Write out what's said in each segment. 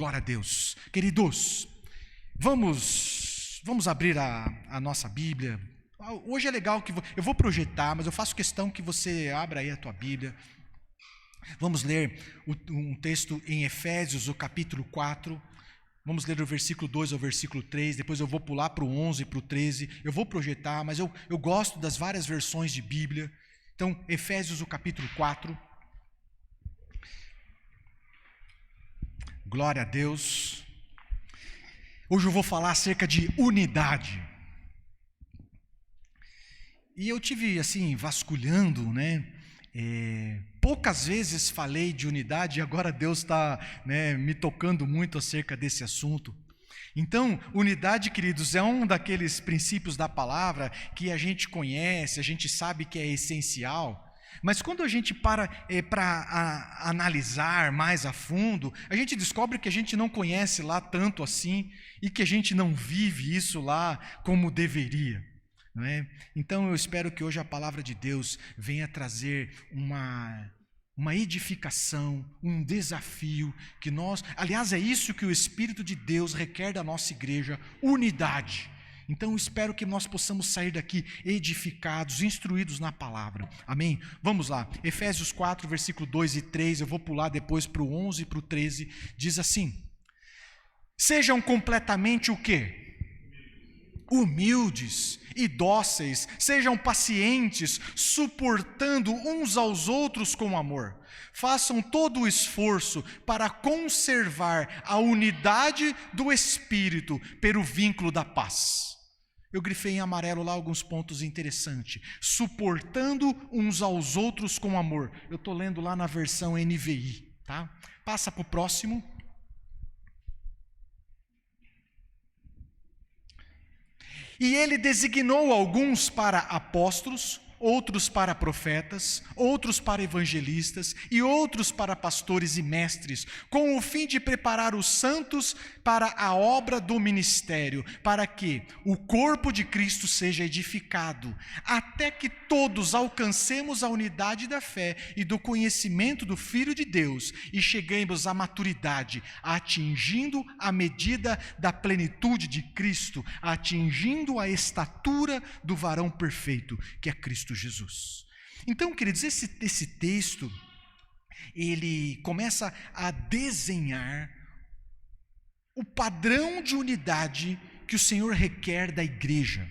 Glória a Deus. Queridos, vamos abrir a nossa Bíblia. Hoje é legal que eu vou projetar, mas eu faço questão que você abra aí a tua Bíblia. Vamos ler um texto em Efésios, o capítulo 4. Vamos ler do versículo 2 ao versículo 3, depois eu vou pular para o 11 e para o 13. Eu vou projetar, mas eu gosto das várias versões de Bíblia. Então, Efésios, o capítulo 4. Glória a Deus. Hoje eu vou falar acerca de unidade. E eu tive assim, vasculhando, né? Poucas vezes falei de unidade e agora Deus está, né, me tocando muito acerca desse assunto. Então, unidade, queridos, é um daqueles princípios da palavra que a gente conhece, a gente sabe que é essencial. Mas quando a gente para analisar mais a fundo, a gente descobre que a gente não conhece lá tanto assim e que a gente não vive isso lá como deveria, não é? Então eu espero que hoje a palavra de Deus venha trazer uma edificação, um desafio que nós... Aliás, é isso que o Espírito de Deus requer da nossa igreja, unidade. Então eu espero que nós possamos sair daqui edificados, instruídos na palavra. Amém? Vamos lá. Efésios 4, versículo 2 e 3. Eu vou pular depois para o 11 e para o 13. Diz assim: sejam completamente o quê? Humildes e dóceis. Sejam pacientes, suportando uns aos outros com amor. Façam todo o esforço para conservar a unidade do Espírito pelo vínculo da paz. Eu grifei em amarelo lá alguns pontos interessantes. Suportando uns aos outros com amor. Eu estou lendo lá na versão NVI, tá? Passa para o próximo. E ele designou alguns para apóstolos, outros para profetas, outros para evangelistas e outros para pastores e mestres, com o fim de preparar os santos para a obra do ministério, para que o corpo de Cristo seja edificado, até que todos alcancemos a unidade da fé e do conhecimento do Filho de Deus e cheguemos à maturidade, atingindo a medida da plenitude de Cristo, atingindo a estatura do varão perfeito, que é Cristo Jesus. Então, queridos, esse texto, ele começa a desenhar o padrão de unidade que o Senhor requer da igreja,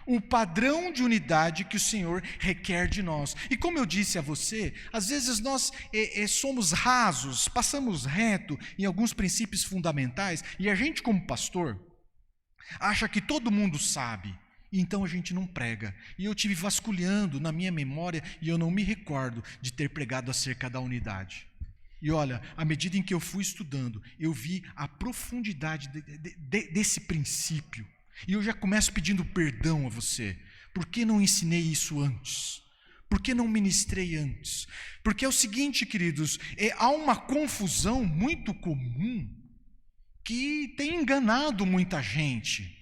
o padrão de unidade que o Senhor requer de nós. E como eu disse a você, às vezes nós somos rasos, passamos reto em alguns princípios fundamentais, e a gente como pastor acha que todo mundo sabe. Então a gente não prega. E eu tive vasculhando na minha memória e eu não me recordo de ter pregado acerca da unidade. E olha, à medida em que eu fui estudando, eu vi a profundidade desse princípio. E eu já começo pedindo perdão a você. Por que não ensinei isso antes? Por que não ministrei antes? Porque é o seguinte, queridos, há uma confusão muito comum que tem enganado muita gente.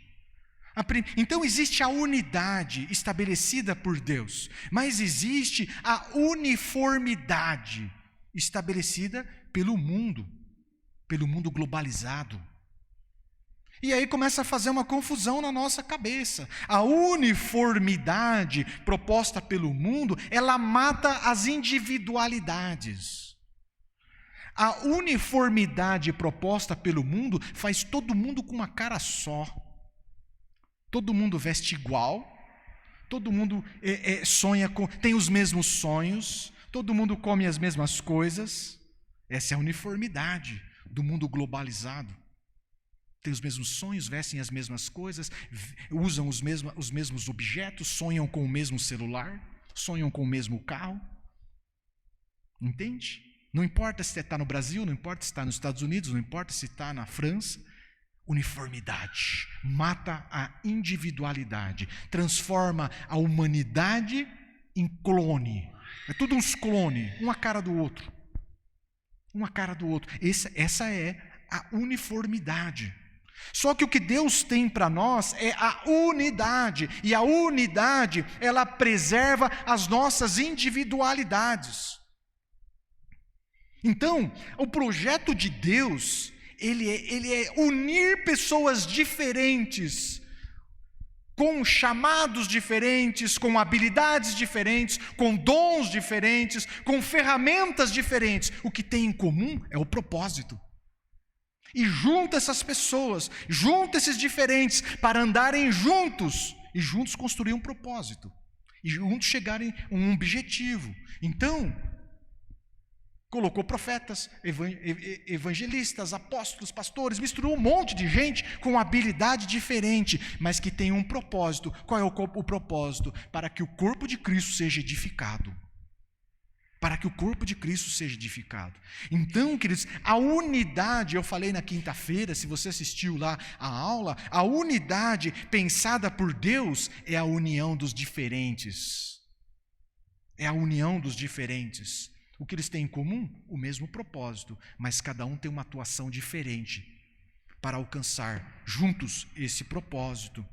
Então existe a unidade estabelecida por Deus, mas existe a uniformidade estabelecida pelo mundo globalizado. E aí começa a fazer uma confusão na nossa cabeça. A uniformidade proposta pelo mundo, ela mata as individualidades. A uniformidade proposta pelo mundo faz todo mundo com uma cara só. Todo mundo veste igual, todo mundo sonha tem os mesmos sonhos, todo mundo come as mesmas coisas. Essa é a uniformidade do mundo globalizado. Tem os mesmos sonhos, vestem as mesmas coisas, usam os mesmos objetos, sonham com o mesmo celular, sonham com o mesmo carro. Entende? Não importa se está no Brasil, não importa se está nos Estados Unidos, não importa se está na França. Uniformidade mata a individualidade, transforma a humanidade em clone. É tudo uns clones, uma cara do outro. Uma cara do outro. Essa é a uniformidade. Só que o que Deus tem para nós é a unidade. E a unidade, ela preserva as nossas individualidades. Então, o projeto de Deus, ele é unir pessoas diferentes, com chamados diferentes, com habilidades diferentes, com dons diferentes, com ferramentas diferentes. O que tem em comum é o propósito. E junta essas pessoas, junta esses diferentes, para andarem juntos, e juntos construir um propósito, e juntos chegarem a um objetivo. Então, colocou profetas, evangelistas, apóstolos, pastores, misturou um monte de gente com habilidade diferente, mas que tem um propósito. Qual é o propósito? Para que o corpo de Cristo seja edificado. Para que o corpo de Cristo seja edificado. Então, queridos, a unidade, eu falei na quinta-feira, se você assistiu lá a aula, a unidade pensada por Deus é a união dos diferentes. É a união dos diferentes. O que eles têm em comum? O mesmo propósito, mas cada um tem uma atuação diferente para alcançar juntos esse propósito.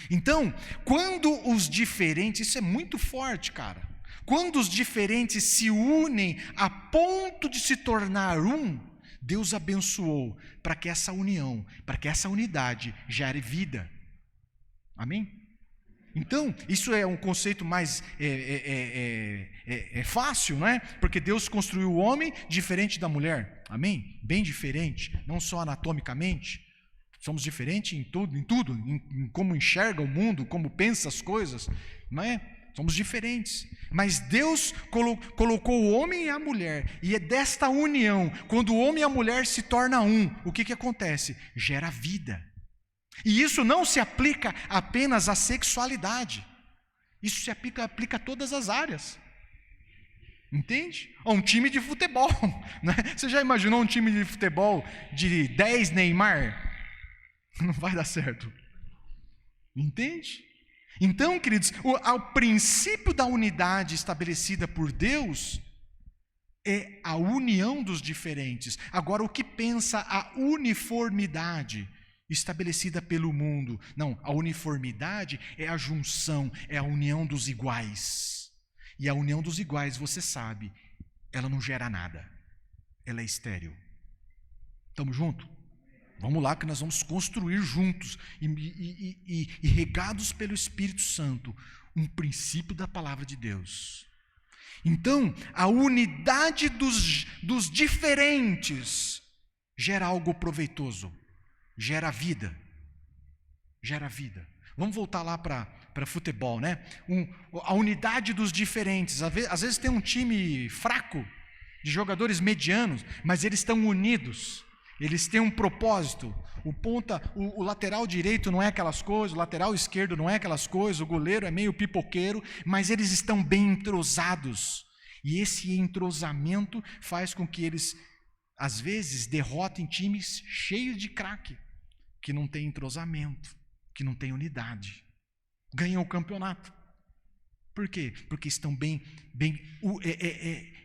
Então, quando os diferentes, isso é muito forte, cara. Quando os diferentes se unem a ponto de se tornar um, Deus abençoou para que essa união, para que essa unidade gere vida. Amém? Então, isso é um conceito mais fácil, não é? Porque Deus construiu o homem diferente da mulher, amém? Bem diferente, não só anatomicamente. Somos diferentes em tudo, em como enxerga o mundo, como pensa as coisas, não é? Somos diferentes, mas Deus colocou o homem e a mulher, e é desta união, quando o homem e a mulher se tornam um, o que acontece? Gera vida. E isso não se aplica apenas à sexualidade. Isso se aplica a todas as áreas. Entende? A um time de futebol. Né? Você já imaginou um time de futebol de 10 Neymar? Não vai dar certo. Entende? Então, queridos, o princípio da unidade estabelecida por Deus é a união dos diferentes. Agora, o que pensa a uniformidade estabelecida pelo mundo? Não, a uniformidade é a junção, é a união dos iguais. E a união dos iguais, você sabe, ela não gera nada. Ela é estéril. Estamos juntos? Vamos lá que nós vamos construir juntos e regados pelo Espírito Santo um princípio da palavra de Deus. Então, a unidade dos diferentes gera algo proveitoso. Gera vida. Gera vida. Vamos voltar lá para futebol, né? A unidade dos diferentes. Às vezes tem um time fraco, de jogadores medianos, mas eles estão unidos. Eles têm um propósito. O lateral direito não é aquelas coisas, o lateral esquerdo não é aquelas coisas, o goleiro é meio pipoqueiro, mas eles estão bem entrosados. E esse entrosamento faz com que eles, às vezes, derrotem times cheios de craque, que não tem entrosamento, que não tem unidade. Ganham o campeonato. Por quê? Porque estão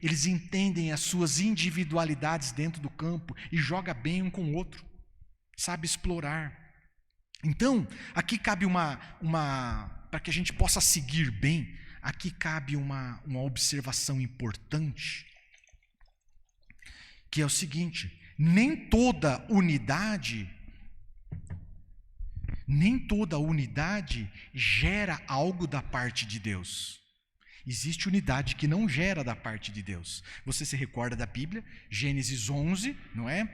eles entendem as suas individualidades dentro do campo e jogam bem um com o outro. Sabe explorar. Então, aqui cabe para que a gente possa seguir bem, aqui cabe uma observação importante, que é o seguinte: nem toda unidade gera algo da parte de Deus. Existe unidade que não gera da parte de Deus. Você se recorda da Bíblia? Gênesis 11, não é?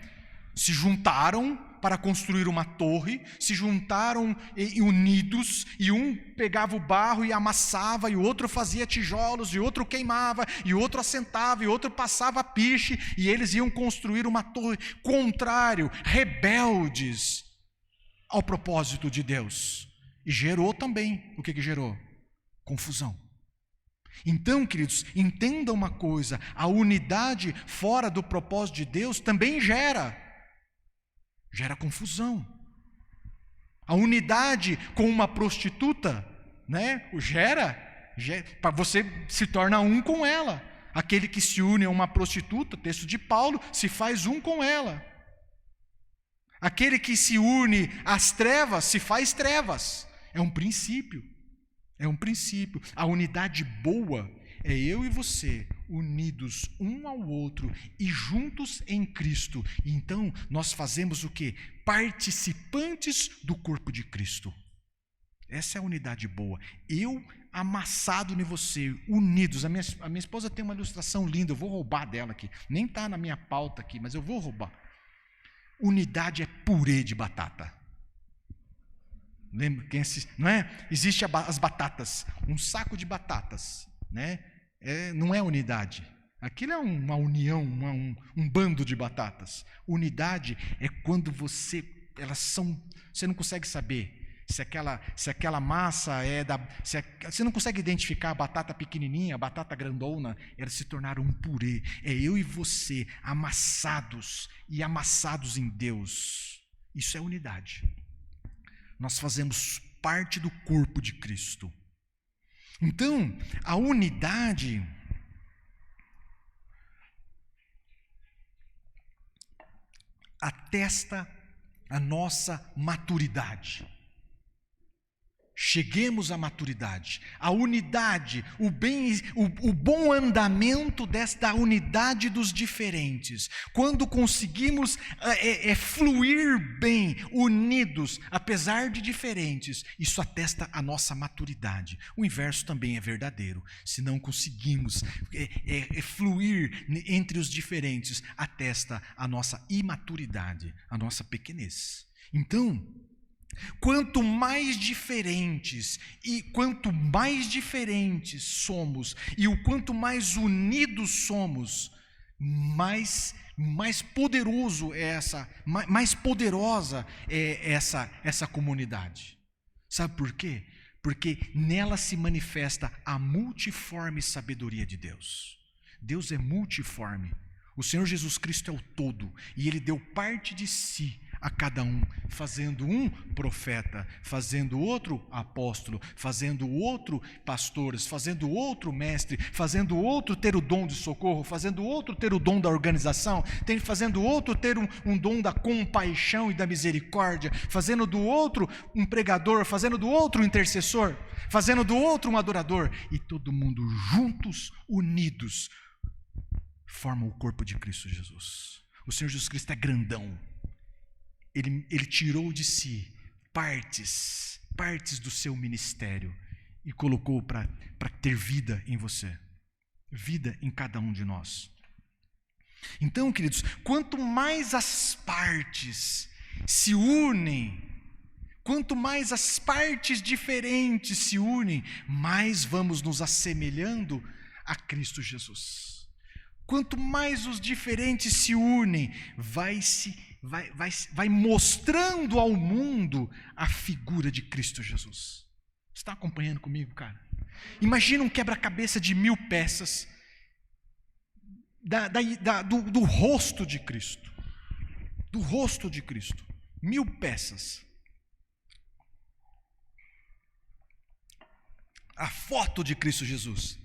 Se juntaram para construir uma torre, se juntaram unidos, e um pegava o barro e amassava, e o outro fazia tijolos, e o outro queimava, e o outro assentava, e o outro passava piche, e eles iam construir uma torre. Contrário, rebeldes ao propósito de Deus. E gerou também, o que gerou? Confusão. Então, queridos, entenda uma coisa: a unidade fora do propósito de Deus também gera confusão. A unidade com uma prostituta, né, gera para você se torna um com ela. Aquele que se une a uma prostituta, texto de Paulo, se faz um com ela. Aquele que se une às trevas, se faz trevas. É um princípio. É um princípio. A unidade boa, é eu e você unidos um ao outro e juntos em Cristo. Então, nós fazemos o quê? Participantes do corpo de Cristo. Essa é a unidade boa. Eu amassado em você, unidos. A minha esposa tem uma ilustração linda, eu vou roubar dela aqui. Nem está na minha pauta aqui, mas eu vou roubar. Unidade é purê de batata. Lembra? Não é? Existe as batatas, um saco de batatas, né? Não é unidade. Aquilo é uma união, um bando de batatas. Unidade é quando você não consegue saber se aquela massa você não consegue identificar a batata pequenininha, a batata grandona, elas se tornaram um purê. É eu e você amassados em Deus. Isso é unidade. Nós fazemos parte do corpo de Cristo. Então, a unidade atesta a nossa maturidade. Cheguemos à maturidade, à unidade, o bom andamento desta unidade dos diferentes. Quando conseguimos fluir bem, unidos, apesar de diferentes, isso atesta a nossa maturidade. O inverso também é verdadeiro. Se não conseguimos fluir entre os diferentes, atesta a nossa imaturidade, a nossa pequenez. Então, quanto mais diferentes somos e o quanto mais unidos somos, mais poderoso mais poderosa é essa comunidade. Sabe por quê? Porque nela se manifesta a multiforme sabedoria de Deus. Deus é multiforme. O Senhor Jesus Cristo é o todo e Ele deu parte de si a cada um, fazendo um profeta, fazendo outro apóstolo, fazendo outro pastores, fazendo outro mestre, fazendo outro ter o dom de socorro, fazendo outro ter o dom da organização, fazendo outro ter um dom da compaixão e da misericórdia, fazendo do outro um pregador, fazendo do outro um intercessor, fazendo do outro um adorador, e todo mundo juntos, unidos, formam o corpo de Cristo Jesus. O Senhor Jesus Cristo é grandão. Ele tirou de si partes do seu ministério e colocou para ter vida em você, vida em cada um de nós. Então, queridos, quanto mais as partes se unem, quanto mais as partes diferentes se unem, mais vamos nos assemelhando a Cristo Jesus. Quanto mais os diferentes se unem, vai mostrando ao mundo a figura de Cristo Jesus. Você está acompanhando comigo, cara? Imagina um quebra-cabeça de 1000 peças do rosto de Cristo. Do rosto de Cristo. 1000 peças. A foto de Cristo Jesus.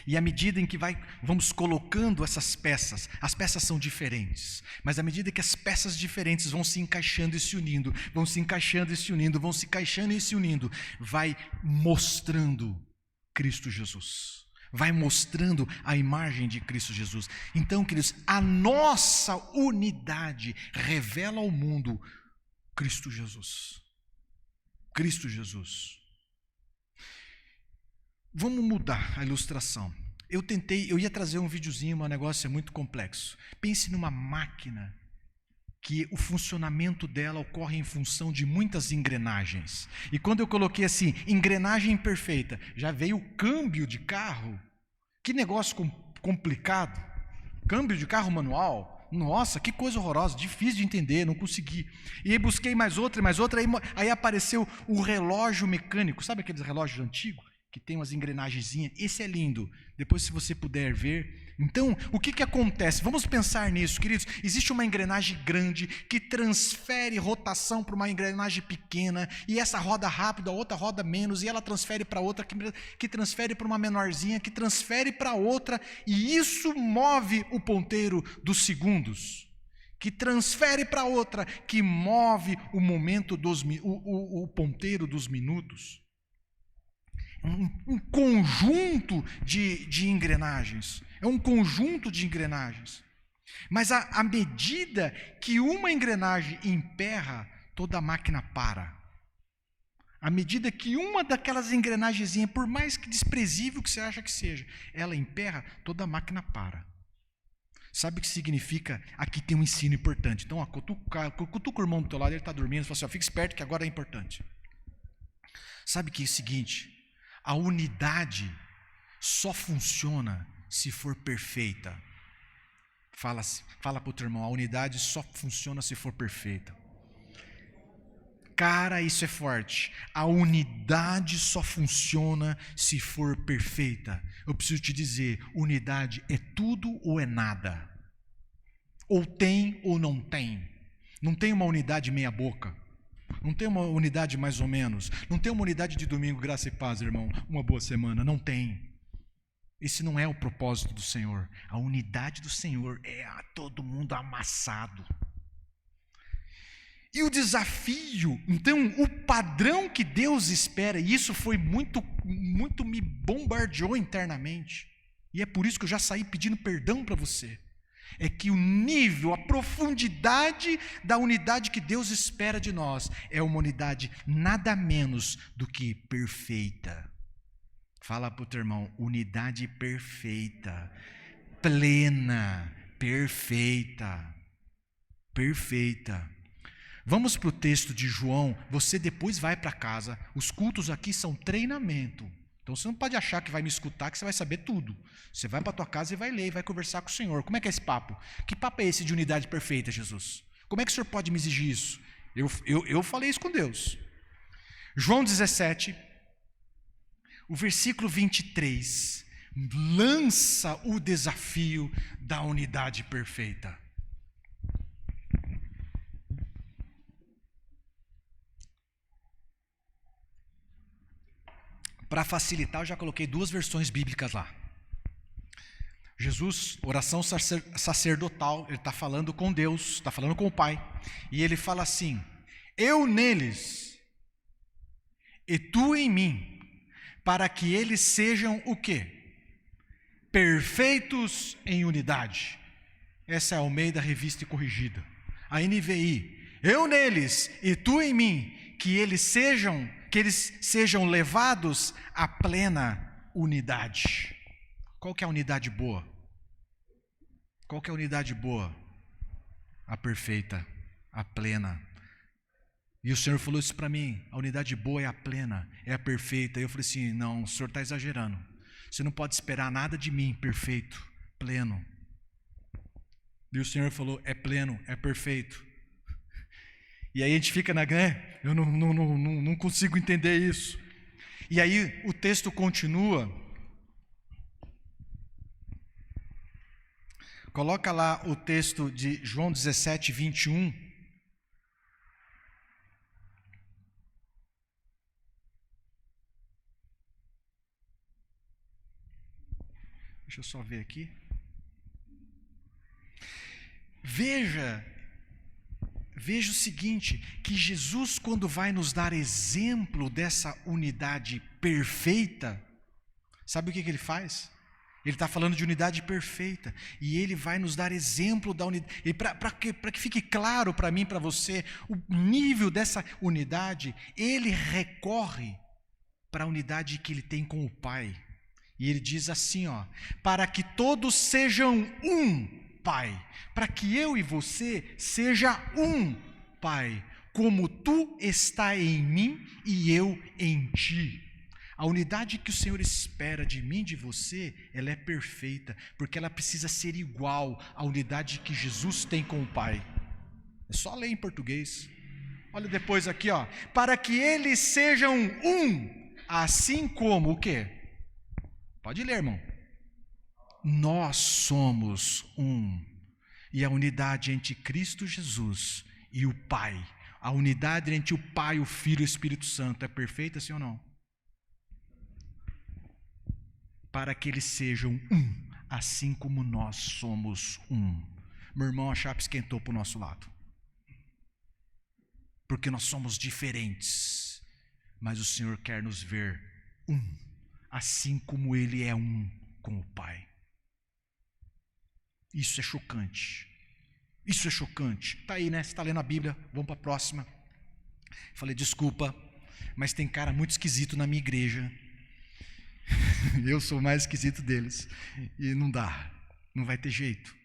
E à medida em que vamos colocando essas peças, as peças são diferentes, mas à medida que as peças diferentes vão se encaixando e se unindo, vão se encaixando e se unindo, vão se encaixando e se unindo, vai mostrando Cristo Jesus, vai mostrando a imagem de Cristo Jesus. Então, queridos, a nossa unidade revela ao mundo Cristo Jesus. Cristo Jesus. Vamos mudar a ilustração. Eu ia trazer um videozinho, mas o negócio é muito complexo. Pense numa máquina que o funcionamento dela ocorre em função de muitas engrenagens. E quando eu coloquei assim, engrenagem perfeita, já veio o câmbio de carro. Que negócio complicado. Câmbio de carro manual. Nossa, que coisa horrorosa, difícil de entender, não consegui. E aí busquei mais outra, aí apareceu o relógio mecânico. Sabe aqueles relógios antigos? Que tem umas engrenagenzinhas, esse é lindo, depois se você puder ver. Então, o que acontece? Vamos pensar nisso, queridos. Existe uma engrenagem grande que transfere rotação para uma engrenagem pequena, e essa roda rápido, a outra roda menos, e ela transfere para outra, que transfere para uma menorzinha, que transfere para outra, e isso move o ponteiro dos segundos, que transfere para outra, que move o ponteiro dos minutos. um conjunto de engrenagens. É um conjunto de engrenagens. Mas à medida que uma engrenagem emperra, toda a máquina para. À medida que uma daquelas engrenagenzinhas, por mais que desprezível que você acha que seja, ela emperra, toda a máquina para. Sabe o que significa? Aqui tem um ensino importante. Então, cutuca o irmão do teu lado, ele está dormindo, fala assim, fica esperto que agora é importante. Sabe que é o seguinte, a unidade só funciona se for perfeita. Fala para o teu irmão, a unidade só funciona se for perfeita. Cara, isso é forte. A unidade só funciona se for perfeita. Eu preciso te dizer, unidade é tudo ou é nada. Ou tem ou não tem. Não tem uma unidade meia boca. Não tem uma unidade mais ou menos. Não tem uma unidade de domingo, graça e paz, irmão. Uma boa semana. Não tem. Esse não é o propósito do Senhor. A unidade do Senhor é todo mundo amassado. E o desafio, então, o padrão que Deus espera, e isso foi muito me bombardeou internamente, e é por isso que eu já saí pedindo perdão para você, é que o nível, a profundidade da unidade que Deus espera de nós, é uma unidade nada menos do que perfeita. Fala para o teu irmão, unidade perfeita, plena, perfeita, perfeita. Vamos para o texto de João, você depois vai para casa, os cultos aqui são treinamento, então você não pode achar que vai me escutar, que você vai saber tudo, você vai para a tua casa e vai ler, e vai conversar com o Senhor. Como é que é esse papo? Que papo é esse de unidade perfeita, Jesus? Como é que o Senhor pode me exigir isso? Eu falei isso com Deus. João 17, o versículo 23, lança o desafio da unidade perfeita. Para facilitar, eu já coloquei 2 versões bíblicas lá. Jesus, oração sacerdotal, ele está falando com Deus, está falando com o Pai, e ele fala assim, eu neles, e tu em mim, para que eles sejam o quê? Perfeitos em unidade. Essa é a Almeida Revista e Corrigida. A NVI, eu neles, e tu em mim, que eles sejam levados à plena unidade. Qual que é a unidade boa? Qual que é a unidade boa? A perfeita, a plena. E o Senhor falou isso para mim, a unidade boa é a plena, é a perfeita. E eu falei assim, não, o Senhor está exagerando. Você não pode esperar nada de mim, perfeito, pleno. E o Senhor falou, é pleno, é perfeito. E aí a gente fica eu não consigo entender isso. E aí o texto continua. Coloca lá o texto de João 17, 21. Deixa eu só ver aqui. Veja o seguinte, que Jesus, quando vai nos dar exemplo dessa unidade perfeita, sabe o que ele faz? Ele está falando de unidade perfeita, e ele vai nos dar exemplo da unidade, e para que fique claro para mim, para você, o nível dessa unidade, ele recorre para a unidade que ele tem com o Pai, e ele diz assim, para que todos sejam um, Pai, para que eu e você seja um, Pai, como tu está em mim e eu em ti. A unidade que o Senhor espera de mim e de você, ela é perfeita, porque ela precisa ser igual à unidade que Jesus tem com o Pai. É só ler em português. Olha depois aqui, para que eles sejam um, assim como o quê? Pode ler, irmão. Nós somos um. E a unidade entre Cristo Jesus e o Pai, a unidade entre o Pai, o Filho e o Espírito Santo é perfeita, sim ou não? Para que eles sejam um, assim como nós somos um. Meu irmão, a chapa esquentou para o nosso lado. Porque nós somos diferentes, mas o Senhor quer nos ver um. assim como ele é um com o Pai. Isso é chocante. Isso é chocante. Está aí, né? Você está lendo a Bíblia, vamos para a próxima. Falei, desculpa, mas tem cara muito esquisito na minha igreja. Eu sou o mais esquisito deles. E não dá, não vai ter jeito.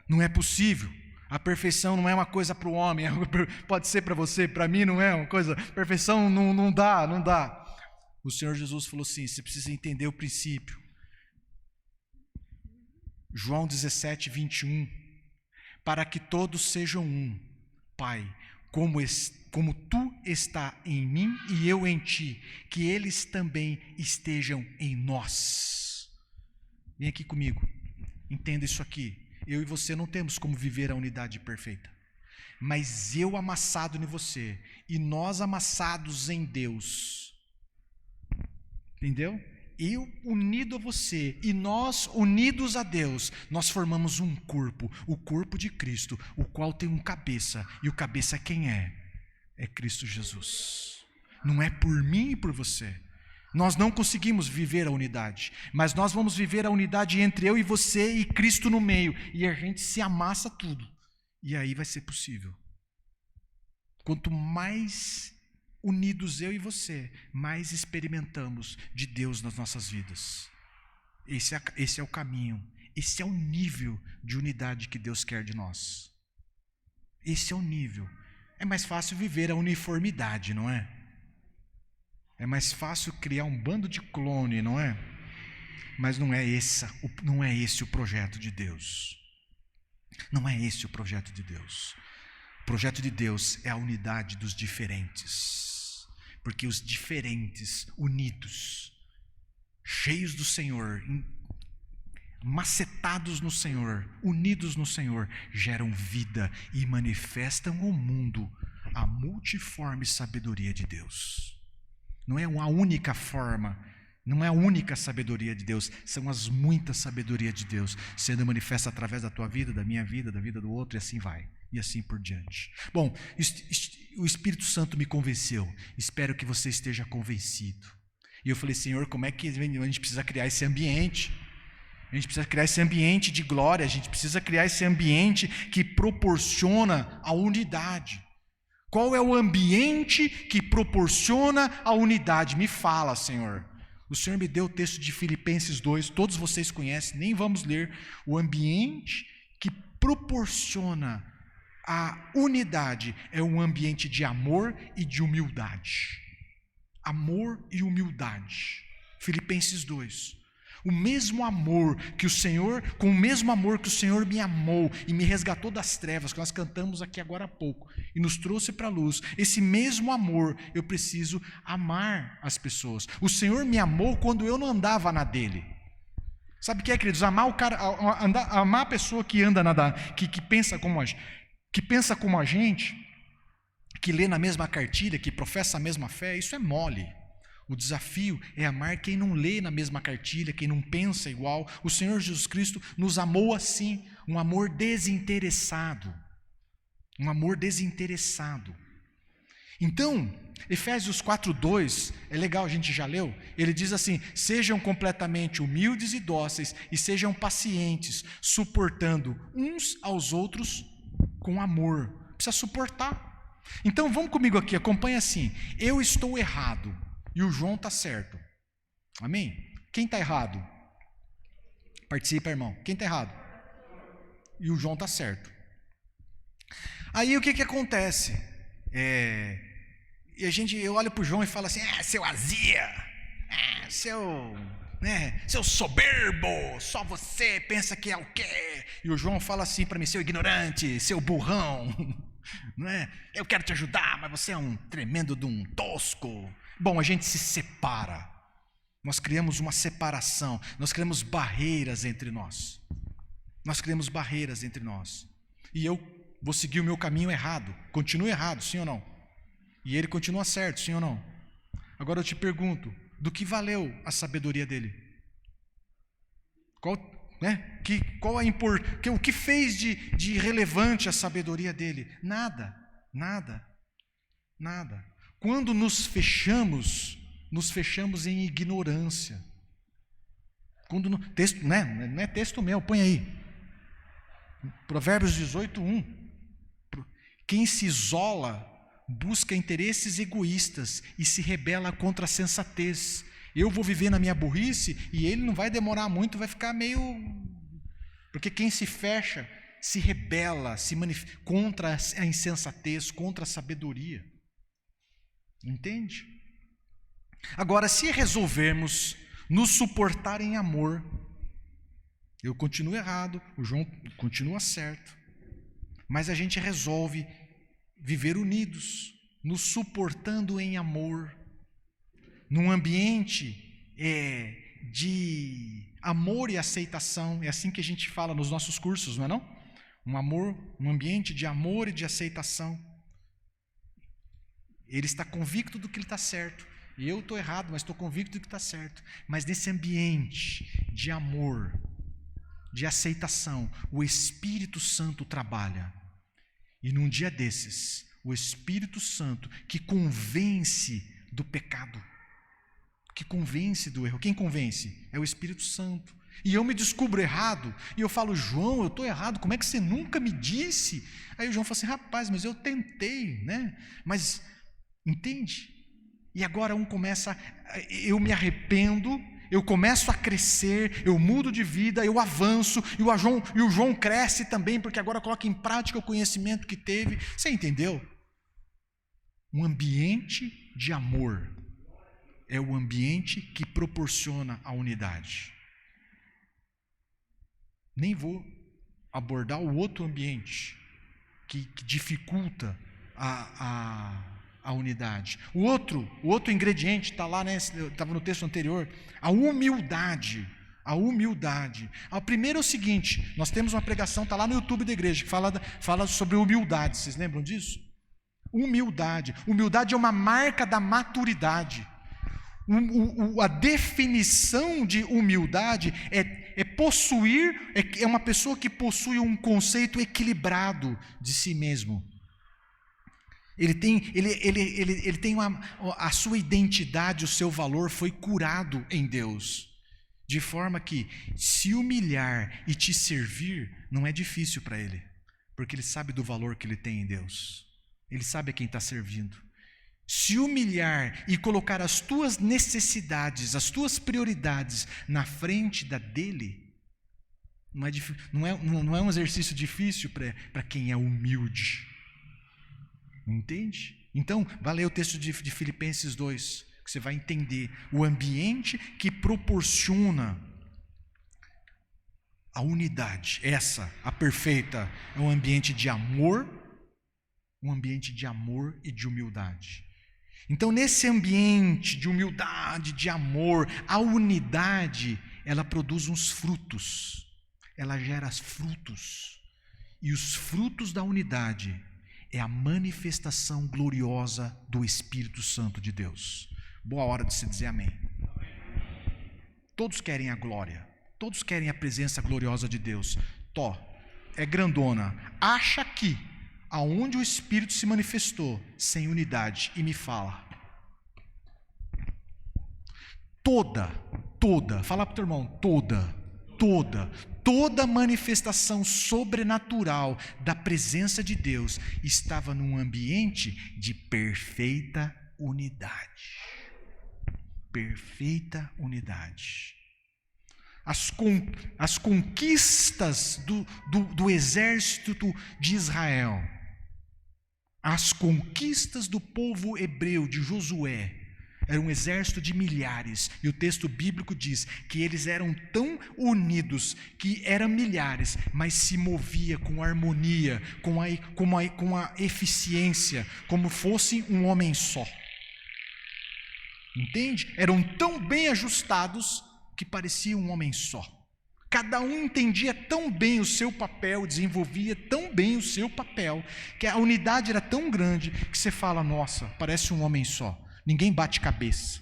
Não é possível. A perfeição não é uma coisa para o homem, pode ser para você, para mim não é uma coisa. Perfeição não dá, não dá. O Senhor Jesus falou assim, você precisa entender o princípio. João 17, 21. Para que todos sejam um, Pai, como tu está em mim e eu em ti, que eles também estejam em nós. Vem aqui comigo, entenda isso aqui. Eu e você não temos como viver a unidade perfeita, mas eu amassado em você e nós amassados em Deus, entendeu? Eu unido a você e nós unidos a Deus, nós formamos um corpo, o corpo de Cristo, o qual tem um cabeça, e o cabeça quem é? É Cristo Jesus. Não é por mim e por você. Nós não conseguimos viver a unidade, mas nós vamos viver a unidade entre eu e você e Cristo no meio, e a gente se amassa tudo, e aí vai ser possível. Quanto mais unidos eu e você, mais experimentamos de Deus nas nossas vidas. Esse é o caminho, esse é o nível de unidade que Deus quer de nós. Esse é o nível. É mais fácil viver a uniformidade, não é? É mais fácil criar um bando de clone, não é? Mas não é esse o projeto de Deus. Não é esse o projeto de Deus. O projeto de Deus é a unidade dos diferentes. Porque os diferentes, unidos, cheios do Senhor, macetados no Senhor, unidos no Senhor, geram vida e manifestam ao mundo a multiforme sabedoria de Deus. Não é uma única forma, não é a única sabedoria de Deus, são as muitas sabedorias de Deus, sendo manifesta através da tua vida, da minha vida, da vida do outro, e assim vai, e assim por diante. Bom, o Espírito Santo me convenceu, espero que você esteja convencido. E eu falei, Senhor, como é que a gente precisa criar esse ambiente? A gente precisa criar esse ambiente de glória, a gente precisa criar esse ambiente que proporciona a unidade. Qual é o ambiente que proporciona a unidade? Me fala, Senhor. O Senhor me deu o texto de Filipenses 2, todos vocês conhecem, nem vamos ler. O ambiente que proporciona a unidade é um ambiente de amor e de humildade. Amor e humildade. Filipenses 2. O mesmo amor que o Senhor, com o mesmo amor que o Senhor me amou e me resgatou das trevas, que nós cantamos aqui agora há pouco, e nos trouxe para a luz, esse mesmo amor eu preciso amar as pessoas. O Senhor me amou quando eu não andava na dele. Sabe o que é, queridos? Amar a pessoa que anda que pensa como a gente, que lê na mesma cartilha, que professa a mesma fé, isso é mole. O desafio é amar quem não lê na mesma cartilha, quem não pensa igual. O Senhor Jesus Cristo nos amou assim, um amor desinteressado. Um amor desinteressado. Então, Efésios 4:2, é legal, a gente já leu, ele diz assim, sejam completamente humildes e dóceis e sejam pacientes, suportando uns aos outros com amor. Precisa suportar. Então, vamos comigo aqui, acompanha assim, eu estou errado. E o João está certo. Amém? Quem está errado? Participa, irmão. Quem está errado? E o João está certo. Aí o que acontece? Eu olho para o João e falo assim, seu azia, seu soberbo, só você pensa que é o quê? E o João fala assim para mim, seu ignorante, seu burrão, não é? Eu quero te ajudar, mas você é um tremendo de um tosco. Bom, a gente se separa, nós criamos uma separação, nós criamos barreiras entre nós, e eu vou seguir o meu caminho errado, continuo errado, sim ou não? E ele continua certo, sim ou não? Agora eu te pergunto, do que valeu a sabedoria dele? O que fez de relevante a sabedoria dele? Nada. Quando nos fechamos nos fechamos em ignorância. Quando no texto, não é texto meu, põe aí. Provérbios 18:1. Quem se isola busca interesses egoístas e se rebela contra a sensatez. Eu vou viver na minha burrice e ele não vai demorar muito, vai ficar meio... Porque quem se fecha se rebela, contra a insensatez, contra a sabedoria. Entende? Agora, se resolvermos nos suportar em amor, eu continuo errado, o João continua certo, mas a gente resolve viver unidos, nos suportando em amor, num ambiente de amor e aceitação. É assim que a gente fala nos nossos cursos, não é não? Um ambiente de amor e de aceitação. Ele está convicto do que ele está certo. E eu estou errado, mas estou convicto do que está certo. Mas nesse ambiente de amor, de aceitação, o Espírito Santo trabalha. E num dia desses, o Espírito Santo que convence do pecado, que convence do erro. Quem convence? É o Espírito Santo. E eu me descubro errado, e eu falo: João, eu estou errado, como é que você nunca me disse? Aí o João fala assim: rapaz, mas eu tentei, né? Mas, entende? E agora eu me arrependo, eu começo a crescer, eu mudo de vida, eu avanço, e o João cresce também, porque agora coloca em prática o conhecimento que teve. Você entendeu? Um ambiente de amor é o ambiente que proporciona a unidade. Nem vou abordar o outro ambiente que dificulta a unidade. O outro ingrediente está lá, né? Estava no texto anterior, a humildade. A humildade. O primeiro é o seguinte: nós temos uma pregação, está lá no YouTube da igreja, que fala sobre humildade. Vocês lembram disso? Humildade. Humildade é uma marca da maturidade. A definição de humildade é uma pessoa que possui um conceito equilibrado de si mesmo. Ele tem a sua identidade, o seu valor foi curado em Deus, de forma que se humilhar e te servir não é difícil para ele, porque ele sabe do valor que ele tem em Deus, ele sabe a quem está servindo. Se humilhar e colocar as tuas necessidades, as tuas prioridades na frente da dele, não é um exercício difícil para quem é humilde. Entende? Então, vai ler o texto de Filipenses 2, que você vai entender o ambiente que proporciona a unidade. A perfeita, é um ambiente de amor, e de humildade. Então, nesse ambiente de humildade, de amor, a unidade, ela produz uns frutos, ela gera frutos, e os frutos da unidade é a manifestação gloriosa do Espírito Santo de Deus. Boa hora de se dizer amém. Todos querem a glória, todos querem a presença gloriosa de Deus. É grandona, acha que aonde o Espírito se manifestou sem unidade, e me fala, fala para o teu irmão, toda manifestação sobrenatural da presença de Deus estava num ambiente de perfeita unidade. Perfeita unidade. As conquistas do exército de Israel, as conquistas do povo hebreu de Josué, era um exército de milhares, e o texto bíblico diz que eles eram tão unidos, que eram milhares, mas se movia com harmonia, com a eficiência, como fosse um homem só. Entende? Eram tão bem ajustados que parecia um homem só. Cada um entendia tão bem o seu papel, desenvolvia tão bem o seu papel, que a unidade era tão grande que você fala: nossa, parece um homem só. Ninguém bate cabeça.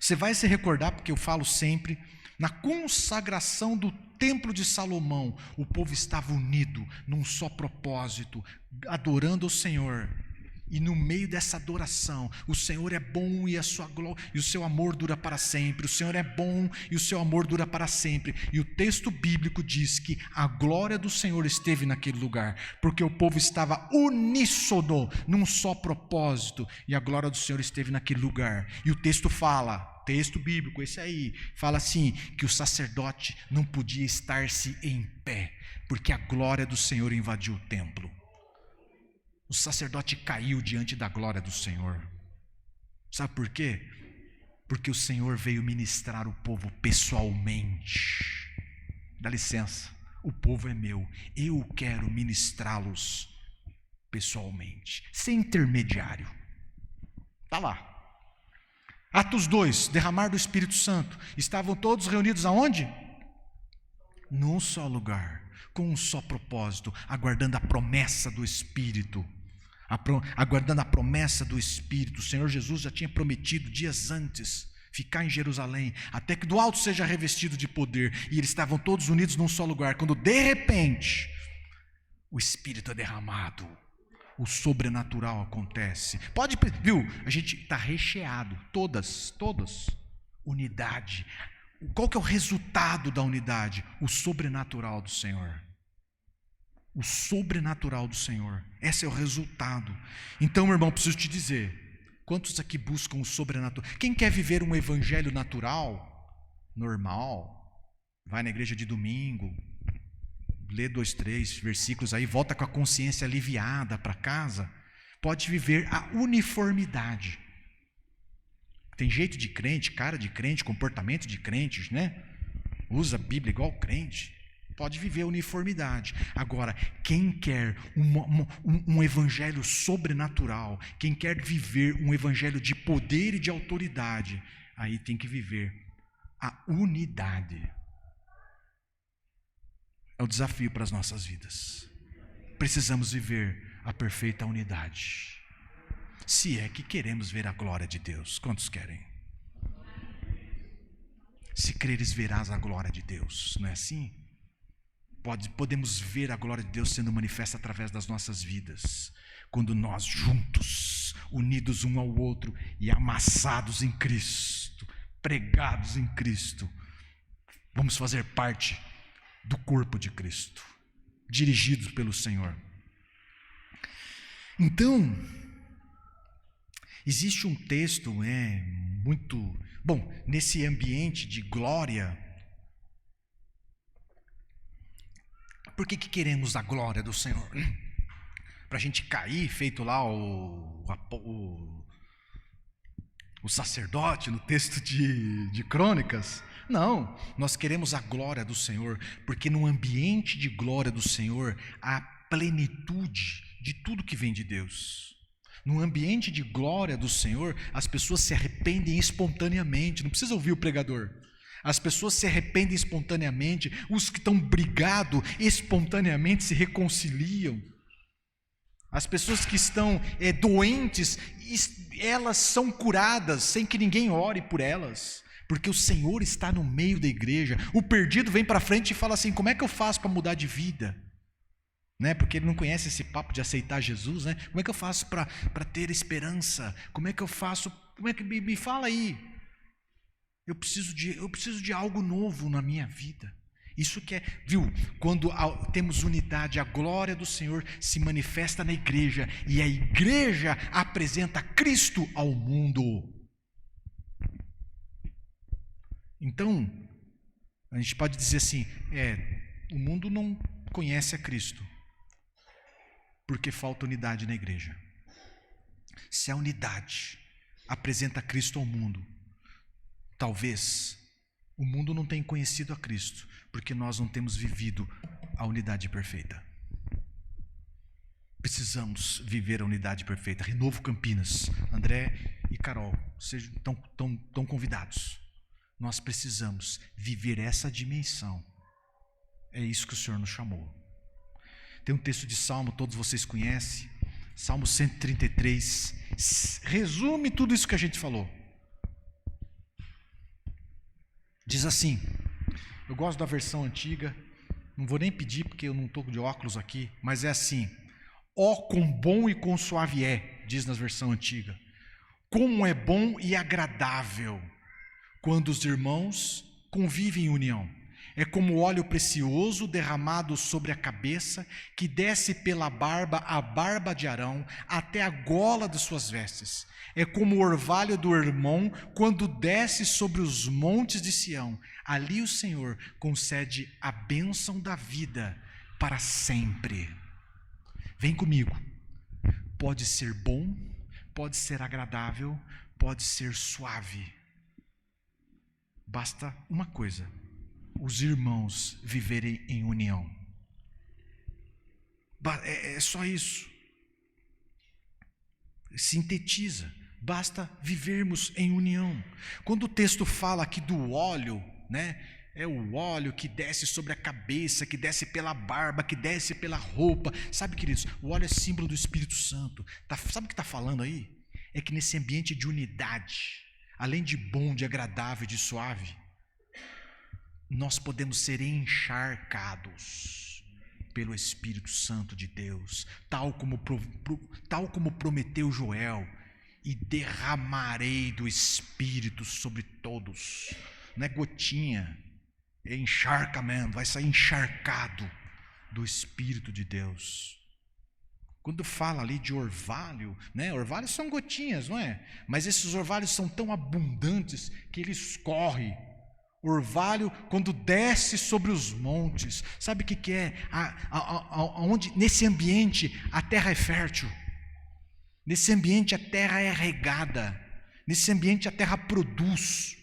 Você vai se recordar, porque eu falo sempre, na consagração do Templo de Salomão, o povo estava unido num só propósito, adorando o Senhor. E no meio dessa adoração, o Senhor é bom e a sua glória, e o seu amor dura para sempre. O Senhor é bom e o seu amor dura para sempre. E o texto bíblico diz que a glória do Senhor esteve naquele lugar, porque o povo estava uníssono, num só propósito, e a glória do Senhor esteve naquele lugar. E o texto fala, texto bíblico, esse aí, fala assim, que o sacerdote não podia estar-se em pé, porque a glória do Senhor invadiu o templo. O sacerdote caiu diante da glória do Senhor. Sabe por quê? Porque o Senhor veio ministrar o povo pessoalmente. Dá licença, o povo é meu, eu quero ministrá-los pessoalmente, sem intermediário. Está lá. Atos 2, derramar do Espírito Santo. Estavam todos reunidos aonde? Num só lugar, com um só propósito, aguardando a promessa do Espírito. Aguardando a promessa do Espírito. O Senhor Jesus já tinha prometido dias antes ficar em Jerusalém, até que do alto seja revestido de poder. E eles estavam todos unidos num só lugar, quando de repente o Espírito é derramado, o sobrenatural acontece. Pode, viu? A gente está recheado, todas, unidade. Qual que é o resultado da unidade? O sobrenatural do Senhor. O sobrenatural do Senhor. Esse é o resultado. Então, meu irmão, preciso te dizer, quantos aqui buscam o sobrenatural? Quem quer viver um evangelho natural, normal, vai na igreja de domingo, lê 2, 3 versículos aí, volta com a consciência aliviada para casa, pode viver a uniformidade. Tem jeito de crente, cara de crente, comportamento de crentes, né? Usa a Bíblia igual crente. Pode viver a uniformidade. Agora, quem quer um evangelho sobrenatural, quem quer viver um evangelho de poder e de autoridade, aí tem que viver a unidade. É o desafio para as nossas vidas. Precisamos viver a perfeita unidade. Se é que queremos ver a glória de Deus. Quantos querem? Se creres, verás a glória de Deus. Não é assim? Podemos ver a glória de Deus sendo manifesta através das nossas vidas, quando nós juntos, unidos um ao outro e amassados em Cristo, pregados em Cristo, vamos fazer parte do corpo de Cristo, dirigidos pelo Senhor. Então, existe um texto muito bom nesse ambiente de glória. Por que queremos a glória do Senhor? Para a gente cair, feito lá o sacerdote no texto de Crônicas? Não, nós queremos a glória do Senhor, porque no ambiente de glória do Senhor há plenitude de tudo que vem de Deus. No ambiente de glória do Senhor, as pessoas se arrependem espontaneamente, não precisa ouvir o pregador. As pessoas se arrependem espontaneamente, os que estão brigados espontaneamente se reconciliam. As pessoas que estão doentes, elas são curadas sem que ninguém ore por elas, porque o Senhor está no meio da igreja. O perdido vem para frente e fala assim: como é que eu faço para mudar de vida? Né? Porque ele não conhece esse papo de aceitar Jesus, né? Como é que eu faço para ter esperança? Como é que eu faço? Como é que me fala aí? Eu preciso de algo novo na minha vida. Isso que é, viu? Quando temos unidade, a glória do Senhor se manifesta na igreja e a igreja apresenta Cristo ao mundo. Então, a gente pode dizer assim, o mundo não conhece a Cristo, porque falta unidade na igreja. Se a unidade apresenta Cristo ao mundo, talvez o mundo não tenha conhecido a Cristo, porque nós não temos vivido a unidade perfeita. Precisamos viver a unidade perfeita. Renovo Campinas, André e Carol, estão convidados. Nós precisamos viver essa dimensão. É isso que o Senhor nos chamou. Tem um texto de Salmo, todos vocês conhecem, Salmo 133, resume tudo isso que a gente falou. Diz assim, eu gosto da versão antiga, não vou nem pedir porque eu não estou de óculos aqui, mas é assim: ó quão bom e quão suave é, diz na versão antiga. Como é bom e agradável quando os irmãos convivem em união. É como óleo precioso derramado sobre a cabeça, que desce pela barba, a barba de Arão, até a gola de suas vestes. É como o orvalho do Hermon, quando desce sobre os montes de Sião. Ali o Senhor concede a bênção da vida para sempre. Vem comigo. Pode ser bom, pode ser agradável, pode ser suave. Basta uma coisa: os irmãos viverem em união. É só isso. Sintetiza. Basta vivermos em união. Quando o texto fala aqui do óleo, né? É o óleo que desce sobre a cabeça, que desce pela barba, que desce pela roupa. Sabe, queridos, o óleo é símbolo do Espírito Santo. Sabe o que está falando aí? É que nesse ambiente de unidade, além de bom, de agradável, de suave, nós podemos ser encharcados pelo Espírito Santo de Deus, tal como prometeu Joel, e derramarei do Espírito sobre todos. Não é gotinha, é encharcamento, vai sair encharcado do Espírito de Deus. Quando fala ali de orvalho, né? Orvalhos são gotinhas, não é? Mas esses orvalhos são tão abundantes que ele escorre. Orvalho, quando desce sobre os montes, sabe o que é? Onde, nesse ambiente a terra é fértil, nesse ambiente a terra é regada, nesse ambiente a terra produz.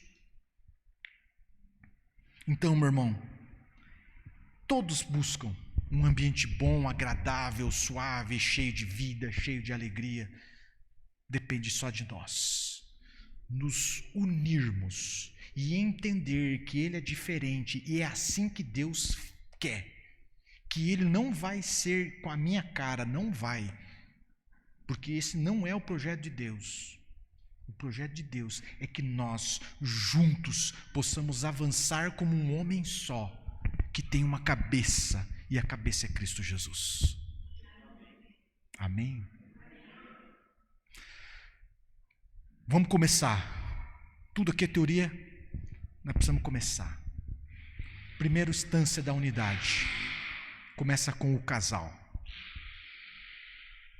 Então, meu irmão, todos buscam um ambiente bom, agradável, suave, cheio de vida, cheio de alegria. Depende só de nós nos unirmos e entender que Ele é diferente e é assim que Deus quer. Que Ele não vai ser com a minha cara, não vai, porque esse não é o projeto de Deus. O projeto de Deus é que nós juntos possamos avançar como um homem só, que tem uma cabeça, e a cabeça é Cristo Jesus. Amém? Vamos começar. Tudo aqui é teoria, nós precisamos começar. Primeira instância da unidade começa com o casal.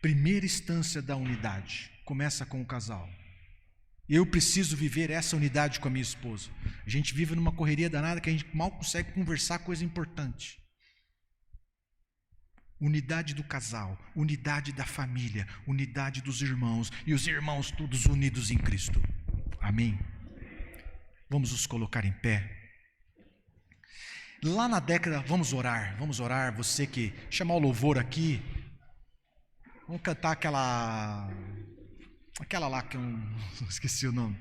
Primeira instância da unidade começa com o casal. Eu preciso viver essa unidade com a minha esposa. A gente vive numa correria danada que a gente mal consegue conversar coisa importante. Unidade do casal, unidade da família, unidade dos irmãos, e os irmãos todos unidos em Cristo. Amém? Vamos nos colocar em pé. Lá na década, vamos orar, você que chamar o louvor aqui, vamos cantar aquela lá que eu não esqueci o nome.